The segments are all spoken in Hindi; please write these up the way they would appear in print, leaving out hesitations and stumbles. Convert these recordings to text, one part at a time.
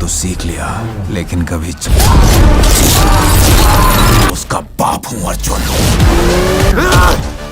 तो सीख लिया, लेकिन कभी उसका बाप हूँ अर्जुन।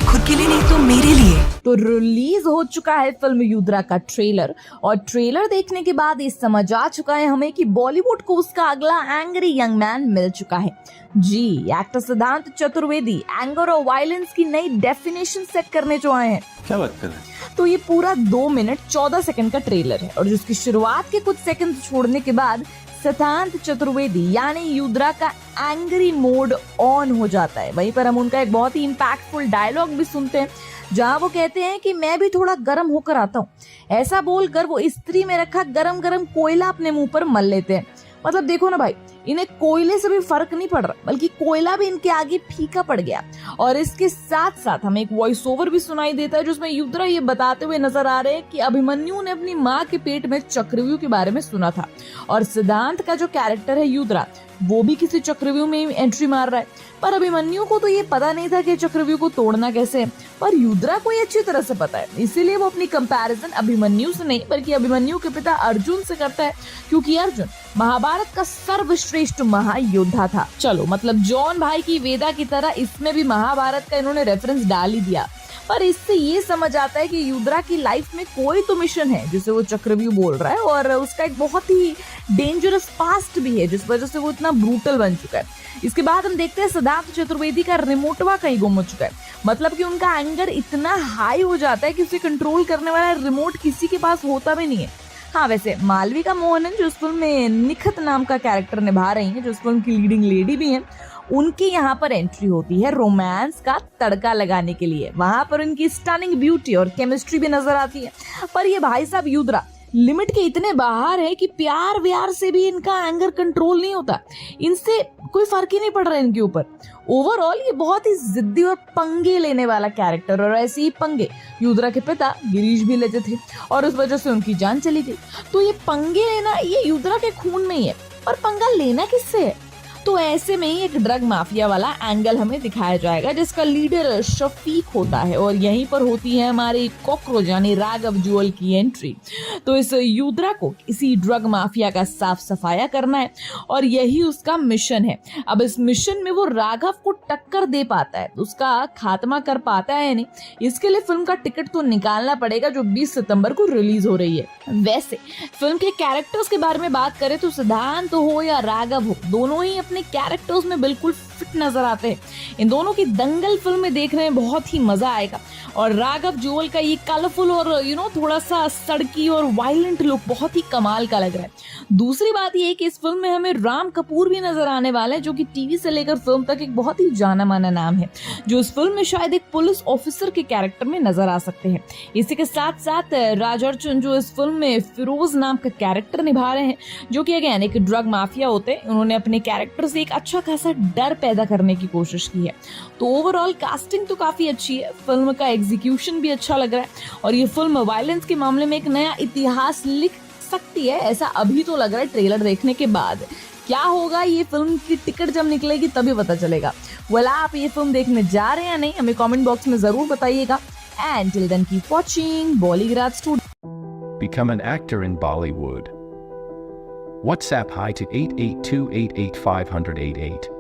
खुद के लिए नहीं तो मेरे लिए। तो रिलीज हो चुका है फिल्म युद्रा का ट्रेलर, और ट्रेलर देखने के बाद ये समझ आ चुका है हमें कि बॉलीवुड को उसका अगला एंग्री यंग मैन मिल चुका है। जी, एक्टर सिद्धांत चतुर्वेदी एंगर और वायलेंस की नई डेफिनेशन सेट करने जो आए हैं। क्या बात कर रहे हैं? तो ये पूरा 2 मिनट 14 सेकंड का ट्रेलर है, और जिसकी शुरुआत के कुछ सेकंड छोड़ने के बाद सिद्धांत चतुर्वेदी यानी युद्रा का एंग्री मोड ऑन हो जाता है। वहीं पर हम उनका एक बहुत ही इम्पैक्टफुल डायलॉग भी सुनते हैं, जहां वो कहते हैं कि मैं भी थोड़ा गर्म होकर आता हूँ। ऐसा बोलकर वो इस्त्री में रखा गरम गरम कोयला अपने मुंह पर मल लेते हैं। मतलब देखो ना भाई, इन्हें कोयले से भी फर्क नहीं पड़ रहा, बल्कि कोयला भी इनके आगे फीका पड़ गया। और इसके साथ साथ हमें एक वॉइस ओवर भी सुनाई देता है, जिसमें युद्रा ये बताते हुए नजर आ रहे हैं कि अभिमन्यु ने अपनी माँ के पेट में चक्रव्यूह के बारे में सुना था, और सिद्धांत का जो कैरेक्टर है युद्रा, वो भी किसी चक्रव्यूह में एंट्री मार रहा है। पर अभिमन्यु को तो ये पता नहीं था कि चक्रव्यूह को तोड़ना कैसे है, पर युद्रा को ये अच्छी तरह से पता है। इसीलिए वो अपनी कंपैरिजन अभिमन्यु से नहीं, बल्कि अभिमन्यु के पिता अर्जुन से करता है, क्योंकि अर्जुन महाभारत का सर्वश्रेष्ठ महायोद्धा था। चलो, मतलब जॉन भाई की वेदा की तरह इसमें भी महाभारत का इन्होंने रेफरेंस डाल ही दिया। पर इससे ये समझ आता है कि युद्रा की लाइफ में कोई तो मिशन है जिसे वो चक्रव्यूह बोल रहा है, और उसका एक बहुत ही डेंजरस पास्ट भी है, जिस वजह से वो इतना ब्रूटल बन चुका है। इसके बाद हम देखते हैं सिद्धांत चतुर्वेदी का रिमोटवा कहीं गुम हो चुका है। मतलब कि उनका एंगर इतना हाई हो जाता है कि उसे कंट्रोल करने वाला रिमोट किसी के पास होता भी नहीं है। हाँ, वैसे मालविका मोहनन जो इस फिल्म में निखत नाम का कैरेक्टर निभा रही हैं, जो इस फिल्म की लीडिंग लेडी भी हैं, उनकी यहाँ पर एंट्री होती है रोमांस का तड़का लगाने के लिए। वहां पर उनकी स्टनिंग ब्यूटी और केमिस्ट्री भी नजर आती है। पर ये भाई साहब युद्रा लिमिट के इतने बाहर है कि प्यार व्यार से भी इनका एंगर कंट्रोल नहीं होता, इनसे कोई फर्क ही नहीं पड़ रहा है इनके ऊपर। ओवरऑल ये बहुत ही जिद्दी और पंगे लेने वाला कैरेक्टर, और ऐसे ही पंगे युद्रा के पिता गिरीश भी लेते थे, और उस वजह से उनकी जान चली गई। तो ये पंगे लेना ये युद्रा के खून में ही है, पर पंगा लेना किससे है? तो ऐसे में ही एक ड्रग माफिया वाला एंगल हमें दिखाया जाएगा, जिसका लीडर शफीक होता है, और यहीं पर होती है हमारी कॉकरोच यानी राघव जुअल की एंट्री। तो इस युद्रा को इसी ड्रग माफिया का साफ सफाया करना है, और यही उसका मिशन है। अब इस मिशन में वो राघव को टक्कर दे पाता है, उसका खात्मा कर पाता है नहीं, इसके लिए फिल्म का टिकट तो निकालना पड़ेगा, जो 20 सितंबर को रिलीज हो रही है। वैसे फिल्म के कैरेक्टर्स के बारे में बात करें तो सिद्धांत हो या राघव हो, दोनों ही अपने कैरेक्टर्स में बिल्कुल फिट नजर आते हैं। इन दोनों की दंगल फिल्म में देखने में बहुत ही मजा आएगा, और राघव जुअल का ये कलरफुल और थोड़ा सा सड़की और वायलेंट लुक बहुत ही कमाल का लग रहा है। दूसरी बात ये है कि इस फिल्म में हमें राम कपूर भी नजर आने वाले हैं, जो कि टीवी से लेकर फिल्म तक एक बहुत ही जाना माना नाम है, जो इस फिल्म में शायद एक पुलिस ऑफिसर के कैरेक्टर में नजर आ सकते हैं। इसी के साथ साथ राज अर्जुन जो इस फिल्म में फिरोज नाम का कैरेक्टर निभा रहे हैं, जो कि अगेन एक ड्रग माफिया होते हैं। उन्होंने अपने कैरेक्टर से एक अच्छा खासा डर पैदा करने की कोशिश की है। तो ओवरऑल कास्टिंग तो काफी अच्छी है, फिल्म का एग्जीक्यूशन भी अच्छा लग रहा है, और ये फिल्म वायलेंस के मामले में एक नया इतिहास लिख सकती है, ऐसा अभी तो लग रहा है ट्रेलर देखने के बाद। क्या होगा ये फिल्म की टिकट जब निकलेगी तभी पता चलेगा। आप ये फिल्म देखने जा रहे हैं या नहीं, हमें कमेंट बॉक्स में जरूर बताइएगा। And till then keep watching Bollygrad studio. Become an actor in Bollywood. WhatsApp hi to 88288 588.